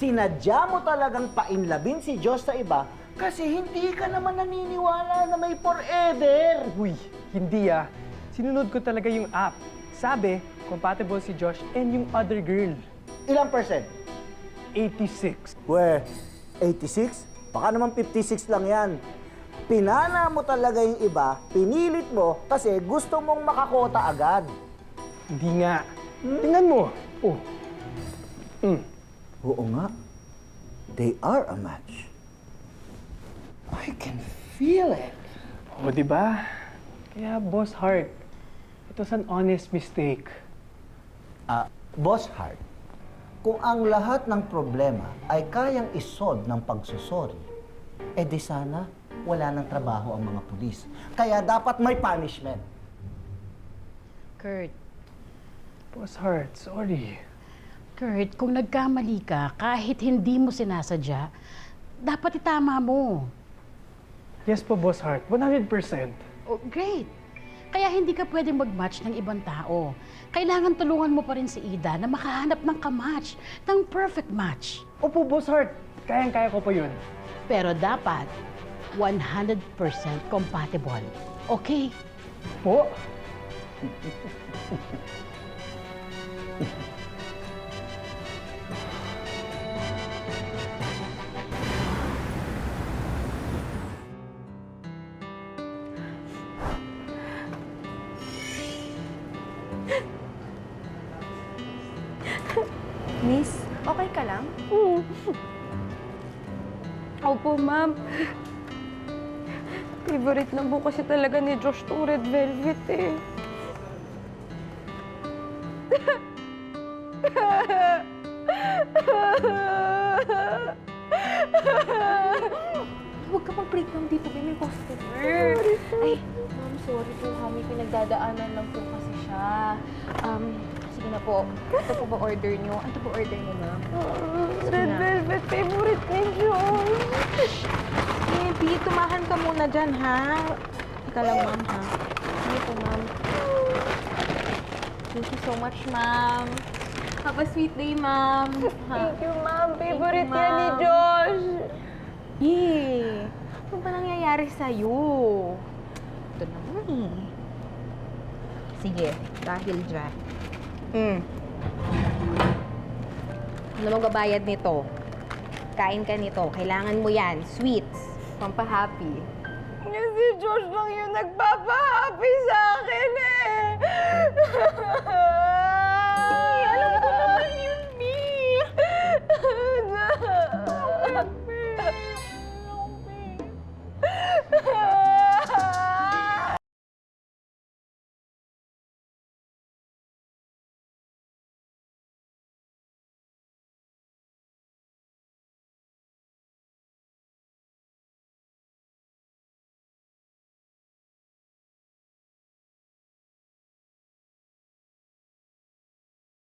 Sinadya mo talagang painlabin si Diyos sa iba kasi hindi ka naman naniniwala na may forever. Uy, hindi ah. Sinunod ko talaga yung app. Sabi, compatible si Josh and yung other girl. Ilang percent? 86. We, 86? Baka naman 56 lang yan. Pinana mo talaga yung iba, pinilit mo kasi gusto mong makakota agad. Hindi nga. Tingnan mo. Oh. Oo nga. They are a match. I can feel it. O, di ba? Kaya, Boss Hart, it was an honest mistake. Boss Hart, kung ang lahat ng problema ay kayang isod ng pagsusori, di sana wala ng trabaho ang mga pulis. Kaya dapat may punishment. Kurt, Boss Hart, sorry. Kurt, kung nagkamali ka, kahit hindi mo sinasadya, dapat itama mo. Yes po, Boss Hart. 100%. Oh, great. Kaya hindi ka pwedeng mag-match ng ibang tao. Kailangan tulungan mo pa rin si Ida na makahanap ng kamatch, ng perfect match. Opo, Boss Hart. Kayang-kaya ko po yun. Pero dapat 100% compatible. Okay? Po? Miss, okay ka lang? Opo, ma'am. Favorite na po kasi talaga ni Josh tong Red Velvet eh. Huwag ka mag-breakdown dito, may customer. Ay, ma'am, sorry po ha. May pinagdadaanan lang po kasi siya. Sige na po. Ito po ba order nyo? Ano po order nyo, ma'am? Red Velvet, favorite ni Josh. Baby, tumahan ka muna dyan, ha? Ika lang, ma'am, ha? Sige po, ma'am. Thank you so much, ma'am. Have a sweet day, ma'am. Thank you, ma'am. Favorite you, yan ni ma'am. Josh. Yee! Ano ba nangyayari sa'yo? Ito naman eh. Sige, dahil dyan. Ano magbabayad nito? Kain ka nito. Kailangan mo yan. Sweets. Pampahappy. Si Josh lang yung nagpapa-happy sa akin eh.